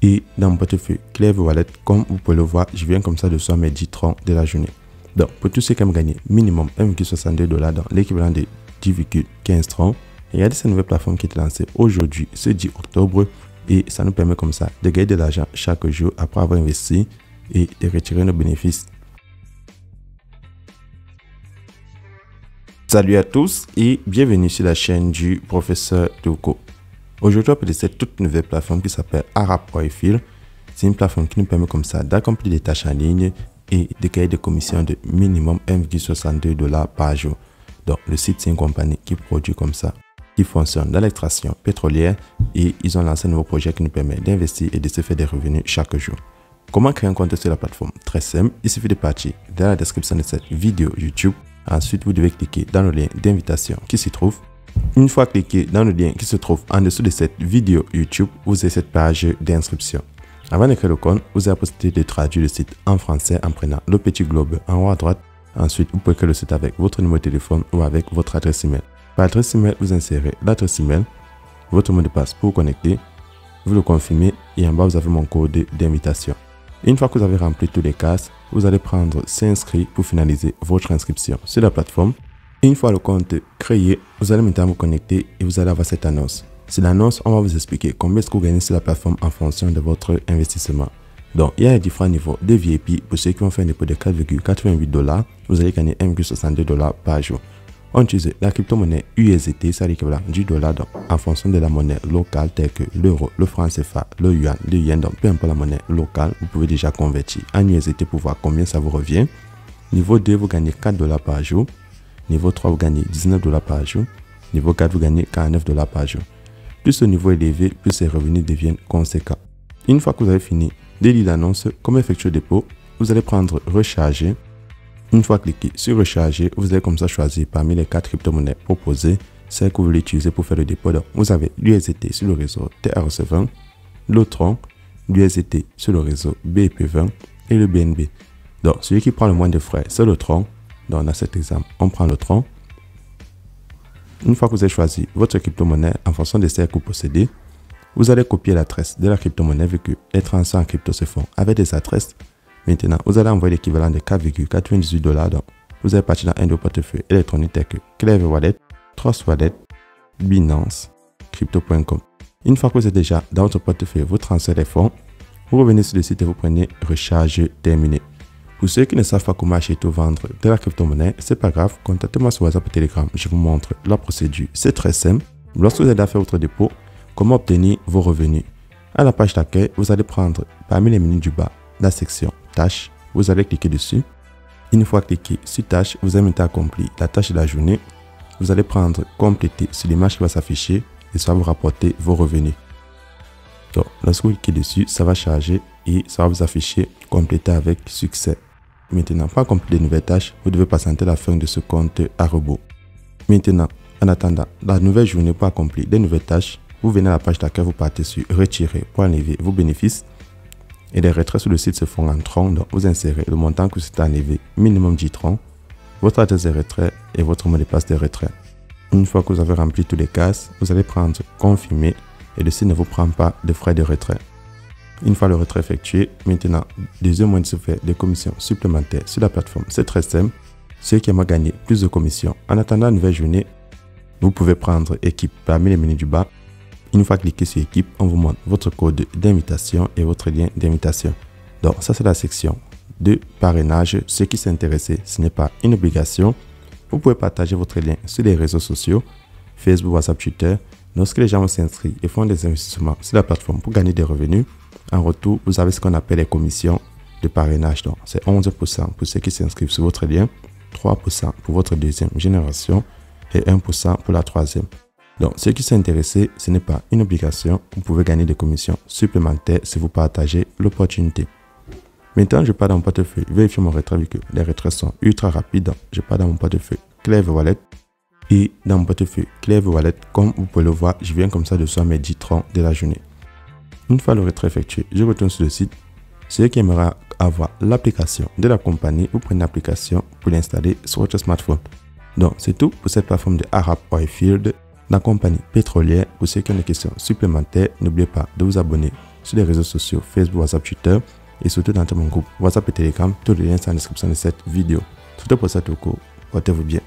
Et dans mon portefeuille Clever Wallet, comme vous pouvez le voir, je viens comme ça de recevoir mes 10 troncs de la journée. Donc, pour tous ceux qui aiment gagner minimum 1,62 $ dans l'équivalent de 10,15 troncs, regardez cette nouvelle plateforme qui est lancée aujourd'hui, ce 10 octobre, et ça nous permet comme ça de gagner de l'argent chaque jour après avoir investi et de retirer nos bénéfices. Salut à tous et bienvenue sur la chaîne du professeur Toko. Aujourd'hui, on peut cette toute nouvelle plateforme qui s'appelle Arab.fil. C'est une plateforme qui nous permet comme ça d'accomplir des tâches en ligne et de gagner des commissions de minimum 1,62 $ par jour. Donc, le site, c'est une compagnie qui produit comme ça, qui fonctionne dans l'extraction pétrolière et ils ont lancé un nouveau projet qui nous permet d'investir et de se faire des revenus chaque jour. Comment créer un compte sur la plateforme? Très simple, il suffit de partir dans la description de cette vidéo YouTube. Ensuite, vous devez cliquer dans le lien d'invitation qui s'y trouve. Une fois cliqué dans le lien qui se trouve en dessous de cette vidéo YouTube, vous avez cette page d'inscription. Avant de créer le compte, vous avez la possibilité de traduire le site en français en prenant le petit globe en haut à droite. Ensuite, vous pouvez créer le site avec votre numéro de téléphone ou avec votre adresse email. Par adresse email, vous insérez l'adresse email, votre mot de passe pour vous connecter, vous le confirmez et en bas, vous avez mon code d'invitation. Une fois que vous avez rempli tous les cases, vous allez prendre s'inscrire pour finaliser votre inscription sur la plateforme. Une fois le compte créé, vous allez maintenant vous connecter et vous allez avoir cette annonce. Sur l'annonce, on va vous expliquer combien est-ce que vous gagnez sur la plateforme en fonction de votre investissement. Donc, il y a différents niveaux de VIP. Pour ceux qui vont faire un dépôt de 4,88 $, vous allez gagner 1,62 $ par jour. On utilise la crypto-monnaie USDT, c'est l'équivalent du dollar, donc en fonction de la monnaie locale telle que l'euro, le franc CFA, le yuan, le yen, donc peu importe la monnaie locale, vous pouvez déjà convertir en USDT pour voir combien ça vous revient. Niveau 2, vous gagnez 4 $ par jour. Niveau 3, vous gagnez 19 $ par jour. Niveau 4, vous gagnez 49 $ par jour. Plus le niveau est élevé, plus les revenus deviennent conséquents. Une fois que vous avez fini de lire l'annonce, comment effectuer le dépôt, vous allez prendre recharger. Une fois cliqué sur recharger, vous allez comme ça choisir parmi les 4 crypto-monnaies proposées, celle que vous voulez utiliser pour faire le dépôt. Donc, vous avez l'USDT sur le réseau TRC20, le Tron, l'USDT sur le réseau BEP20 et le BNB. Donc, celui qui prend le moins de frais, c'est le Tron. Donc, dans cet exemple, on prend le Tron. Une fois que vous avez choisi votre crypto-monnaie en fonction de celle que vous possédez, vous allez copier l'adresse de la crypto-monnaie vu que les transferts en crypto se font avec des adresses. Maintenant, vous allez envoyer l'équivalent de 4,98 $. Donc, vous allez partir dans un de vos portefeuilles électroniques tels que Clever Wallet, Trust Wallet, Binance, Crypto.com. Une fois que vous êtes déjà dans votre portefeuille, vous transférez les fonds, vous revenez sur le site et vous prenez recharge terminé. Pour ceux qui ne savent pas comment acheter ou vendre de la crypto-monnaie, c'est pas grave, contactez-moi sur WhatsApp ou Telegram, je vous montre la procédure. C'est très simple. Lorsque vous avez fait votre dépôt, comment obtenir vos revenus? À la page d'accueil, vous allez prendre parmi les menus du bas la section tâches, vous allez cliquer dessus. Une fois cliqué sur tâches, vous allez maintenant accomplir la tâche de la journée. Vous allez prendre compléter sur l'image qui va s'afficher et ça va vous rapporter vos revenus. Donc, lorsque vous cliquez dessus, ça va charger et ça va vous afficher compléter avec succès. Maintenant, pour accomplir de nouvelles tâches, vous devez patienter la fin de ce compte à rebours. Maintenant, en attendant la nouvelle journée pour accomplir de nouvelles tâches, vous venez à la page d'accueil, vous partez sur retirer pour enlever vos bénéfices. Et les retraits sur le site se font en troncs, donc vous insérez le montant que c'est enlevé, minimum 10 troncs, votre adresse de retrait et votre mot de passe de retrait. Une fois que vous avez rempli tous les cases, vous allez prendre confirmer et le site ne vous prend pas de frais de retrait. Une fois le retrait effectué, maintenant, deuxième moyen de se faire des commissions supplémentaires sur la plateforme, c'est très simple. Ceux qui aiment gagner plus de commissions en attendant la nouvelle journée, vous pouvez prendre équipe parmi les menus du bas. Une fois cliqué sur équipe, on vous montre votre code d'invitation et votre lien d'invitation. Donc, ça, c'est la section de parrainage. Ceux qui s'intéressent, ce n'est pas une obligation. Vous pouvez partager votre lien sur les réseaux sociaux, Facebook, WhatsApp, Twitter. Lorsque les gens s'inscrivent et font des investissements sur la plateforme pour gagner des revenus, en retour, vous avez ce qu'on appelle les commissions de parrainage. Donc, c'est 11% pour ceux qui s'inscrivent sur votre lien, 3% pour votre deuxième génération et 1% pour la troisième. Donc, ceux qui sont intéressés, ce n'est pas une obligation. Vous pouvez gagner des commissions supplémentaires si vous partagez l'opportunité. Maintenant, je pars dans mon portefeuille, vérifier mon retrait vu que les retraits sont ultra rapides. Donc, je pars dans mon portefeuille Clever Wallet. Et dans mon portefeuille Clever Wallet, comme vous pouvez le voir, je viens comme ça de recevoir mes 10 troncs de la journée. Une fois le retrait effectué, je retourne sur le site. Ceux qui aimeraient avoir l'application de la compagnie, vous prenez l'application pour l'installer sur votre smartphone. Donc, c'est tout pour cette plateforme de Arab.fil, la compagnie pétrolière. Pour ceux qui ont des questions supplémentaires, n'oubliez pas de vous abonner sur les réseaux sociaux Facebook, WhatsApp, Twitter et surtout dans mon groupe WhatsApp et Telegram. Tous les liens sont dans la description de cette vidéo. Tout est pour ça, Toko. Portez-vous bien.